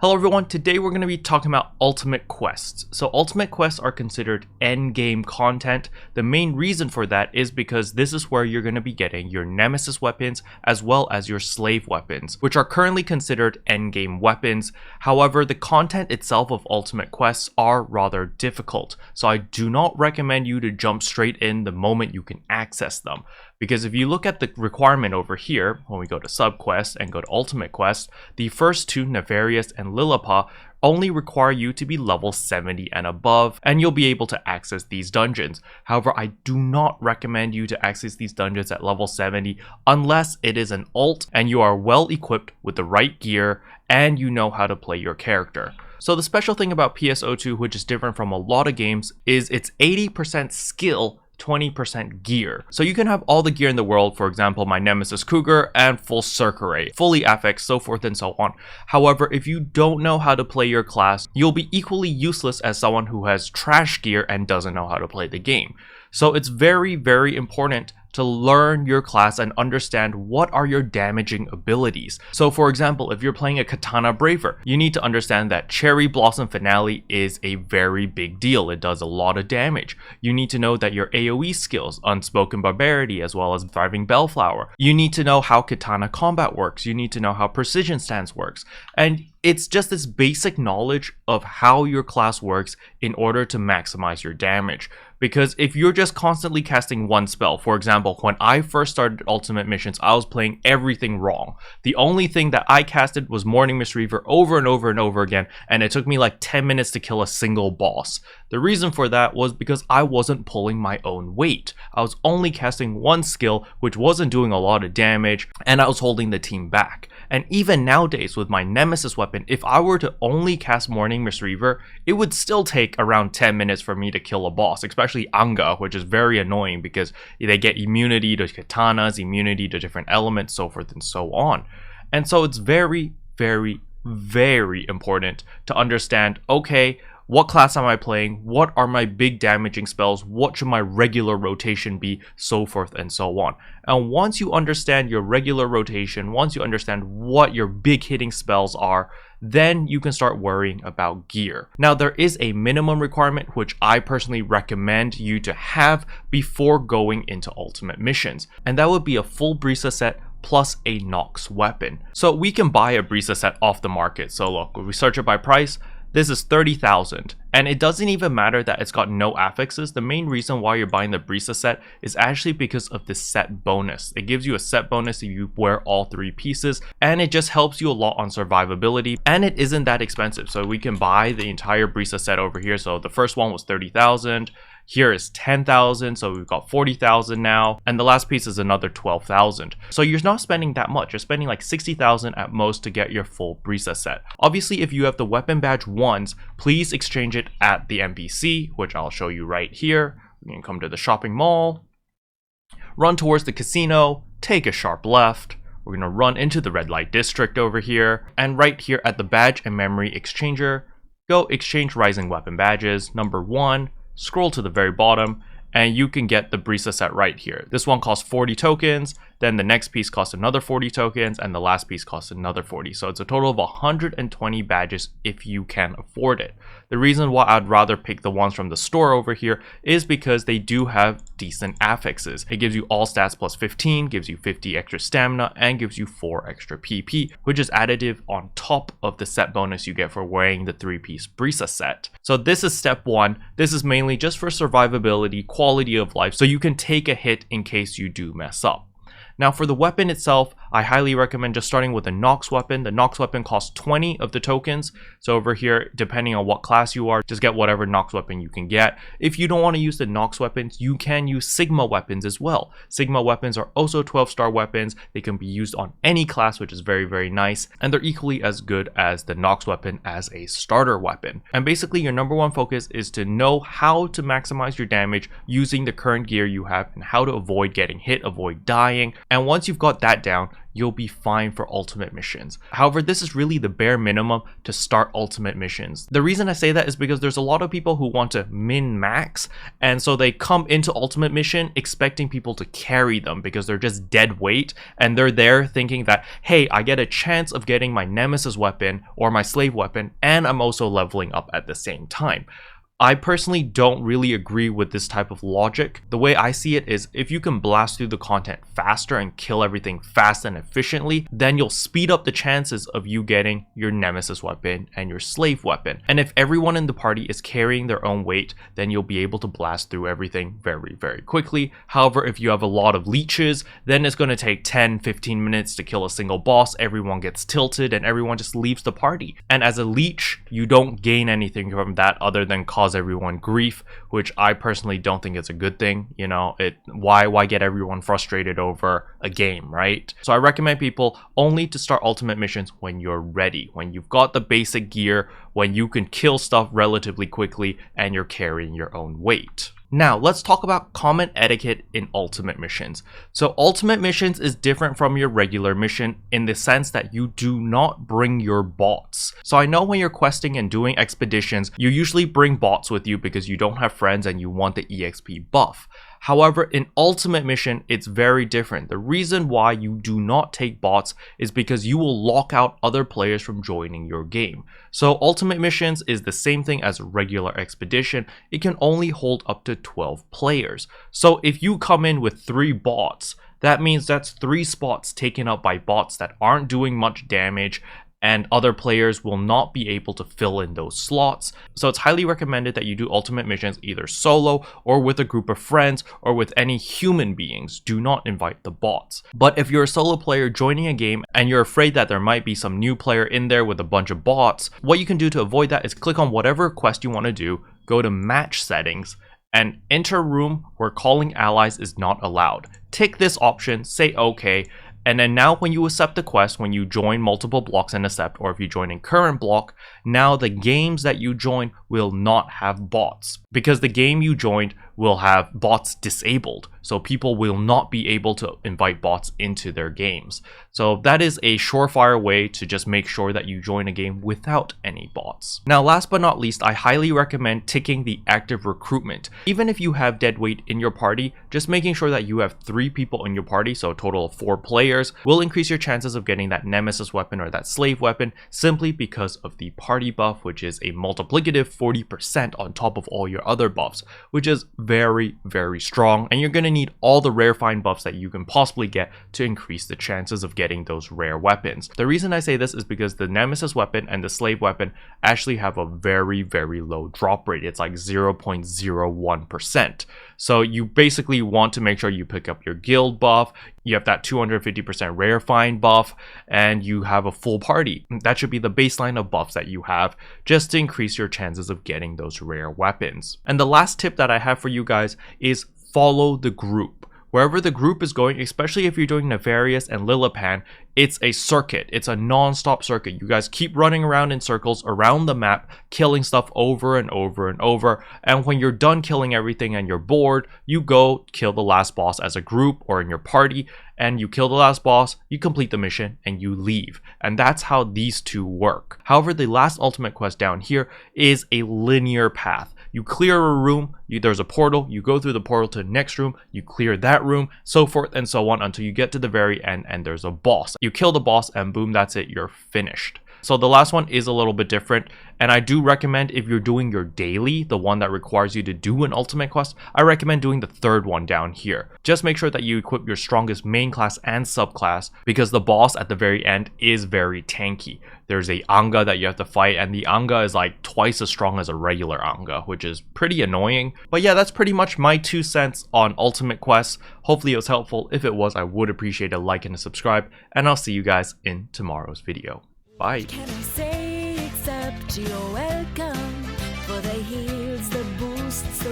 Hello everyone, today we're going to be talking about ultimate quests. So ultimate quests are considered endgame content. The main reason for that is because this is where you're going to be getting your nemesis weapons as well as your slave weapons, which are currently considered endgame weapons. However, the content itself of ultimate quests are rather difficult, so I do not recommend you to jump straight in the moment you can access them. Because if you look at the requirement over here, when we go to subquest and go to ultimate quest, the first two, Nefarious and Lilliput, only require you to be level 70 and above, and you'll be able to access these dungeons. However, I do not recommend you to access these dungeons at level 70 unless it is an ult and you are well equipped with the right gear and you know how to play your character. So the special thing about PSO2, which is different from a lot of games, is it's 80% skill, 20% gear. So you can have all the gear in the world, for example, my Nemesis Cougar and full circ array, fully affix, so forth and so on. However, if you don't know how to play your class, you'll be equally useless as someone who has trash gear and doesn't know how to play the game. So it's very, very important to learn your class and understand what are your damaging abilities. So for example, if you're playing a Katana Braver, you need to understand that Cherry Blossom Finale is a very big deal. It does a lot of damage. You need to know that your AoE skills, Unspoken Barbarity as well as Thriving Bellflower. You need to know how Katana combat works. You need to know how Precision Stance works. And it's just this basic knowledge of how your class works in order to maximize your damage. Because if you're just constantly casting one spell, for example, when I first started Ultimate Missions, I was playing everything wrong. The only thing that I casted was Morning Mist Reaver over and over and over again, and it took me like 10 minutes to kill a single boss. The reason for that was because I wasn't pulling my own weight. I was only casting one skill, which wasn't doing a lot of damage, and I was holding the team back. And even nowadays with my Nemesis weapon, if I were to only cast Morning Mist Reaver, it would still take around 10 minutes for me to kill a boss, especially Anga, which is very annoying because they get immunity to katanas, immunity to different elements, so forth and so on. And so it's very, very, very important to understand, okay, what class am I playing? What are my big damaging spells? What should my regular rotation be? So forth and so on. And once you understand your regular rotation, once you understand what your big hitting spells are, then you can start worrying about gear. Now, there is a minimum requirement which I personally recommend you to have before going into ultimate missions, and that would be a full Brisa set plus a Nox weapon. So we can buy a Brisa set off the market. So look, if we search it by price, this is 30,000, and it doesn't even matter that it's got no affixes. The main reason why you're buying the Brisa set is actually because of the set bonus. It gives you a set bonus if you wear all three pieces, and it just helps you a lot on survivability, and it isn't that expensive. So we can buy the entire Brisa set over here. So the first one was 30,000. Here is 10,000, so we've got 40,000 now, and the last piece is another 12,000. So you're not spending that much. You're spending like 60,000 at most to get your full Brisa set. Obviously, if you have the weapon badge ones, please exchange it at the NPC, which I'll show you right here. We can come to the shopping mall, run towards the casino, take a sharp left. We're gonna run into the red light district over here, and right here at the badge and memory exchanger, go exchange rising weapon badges, number 1, scroll to the very bottom, and you can get the Brisa set right here. This one costs 40 tokens, then the next piece costs another 40 tokens, and the last piece costs another 40. So it's a total of 120 badges if you can afford it. The reason why I'd rather pick the ones from the store over here is because they do have decent affixes. It gives you all stats plus 15, gives you 50 extra stamina, and gives you 4 extra PP, which is additive on top of the set bonus you get for wearing the 3-piece Brisa set. So this is step 1. This is mainly just for survivability, quality of life, so you can take a hit in case you do mess up. Now for the weapon itself, I highly recommend just starting with a Nox weapon. The Nox weapon costs 20 of the tokens. So over here, depending on what class you are, just get whatever Nox weapon you can get. If you don't want to use the Nox weapons, you can use Sigma weapons as well. Sigma weapons are also 12-star weapons. They can be used on any class, which is very, very nice. And they're equally as good as the Nox weapon as a starter weapon. And basically your number one focus is to know how to maximize your damage using the current gear you have and how to avoid getting hit, avoid dying. And once you've got that down, you'll be fine for ultimate missions. However, this is really the bare minimum to start ultimate missions. The reason I say that is because there's a lot of people who want to min-max, and so they come into ultimate mission expecting people to carry them because they're just dead weight, and they're there thinking that, hey, I get a chance of getting my nemesis weapon or my slave weapon, and I'm also leveling up at the same time. I personally don't really agree with this type of logic. The way I see it is, if you can blast through the content faster and kill everything fast and efficiently, then you'll speed up the chances of you getting your nemesis weapon and your slave weapon. And if everyone in the party is carrying their own weight, then you'll be able to blast through everything very, very quickly. However, if you have a lot of leeches, then it's going to take 10-15 minutes to kill a single boss. Everyone gets tilted and everyone just leaves the party. And as a leech, you don't gain anything from that other than cause everyone grief, which I personally don't think is a good thing. You know, why get everyone frustrated over a game, right? So I recommend people only to start ultimate missions when you're ready, when you've got the basic gear, when you can kill stuff relatively quickly and you're carrying your own weight. Now, let's talk about common etiquette in ultimate missions. So ultimate missions is different from your regular mission in the sense that you do not bring your bots. So I know when you're questing and doing expeditions, you usually bring bots with you because you don't have friends and you want the EXP buff. However, in Ultimate Mission, it's very different. The reason why you do not take bots is because you will lock out other players from joining your game. So Ultimate Missions is the same thing as a regular expedition. It can only hold up to 12 players. So if you come in with 3 bots, that means that's 3 spots taken up by bots that aren't doing much damage, and other players will not be able to fill in those slots. So it's highly recommended that you do ultimate missions either solo or with a group of friends or with any human beings. Do not invite the bots. But if you're a solo player joining a game and you're afraid that there might be some new player in there with a bunch of bots, what you can do to avoid that is click on whatever quest you want to do, go to match settings, and enter a room where calling allies is not allowed. Tick this option, say okay, and then now when you accept the quest, when you join multiple blocks and accept, or if you join in current block, now the games that you join will not have bots because the game you joined will have bots disabled. So people will not be able to invite bots into their games. So that is a surefire way to just make sure that you join a game without any bots. Now, last but not least, I highly recommend ticking the active recruitment. Even if you have deadweight in your party, just making sure that you have 3 people in your party, so a total of 4 players, will increase your chances of getting that nemesis weapon or that slave weapon simply because of the party buff, which is a multiplicative 40% on top of all your other buffs, which is very, very strong. And you're going to need all the rare find buffs that you can possibly get to increase the chances of getting those rare weapons. The reason I say this is because the nemesis weapon and the slave weapon actually have a very, very low drop rate. It's like 0.01%. So you basically want to make sure you pick up your guild buff, you have that 250% rare find buff, and you have a full party. That should be the baseline of buffs that you have just to increase your chances of getting those rare weapons. And the last tip that I have for you guys is follow the group. Wherever the group is going, especially if you're doing Nefarious and Lilipan, it's a circuit. It's a non-stop circuit. You guys keep running around in circles around the map, killing stuff over and over and over. And when you're done killing everything and you're bored, you go kill the last boss as a group or in your party, and you kill the last boss, you complete the mission, and you leave. And that's how these two work. However, the last ultimate quest down here is a linear path. You clear a room, there's a portal, you go through the portal to the next room, you clear that room, so forth and so on until you get to the very end and there's a boss. You kill the boss and boom, that's it, you're finished. So the last one is a little bit different, and I do recommend if you're doing your daily, the one that requires you to do an ultimate quest, I recommend doing the third one down here. Just make sure that you equip your strongest main class and subclass because the boss at the very end is very tanky. There's a Anga that you have to fight, and the Anga is like twice as strong as a regular Anga, which is pretty annoying. But yeah, that's pretty much my 2 cents on ultimate quests. Hopefully it was helpful. If it was, I would appreciate a like and a subscribe, and I'll see you guys in tomorrow's video. Bye. Can I say except you're welcome for the heals, the boosts, the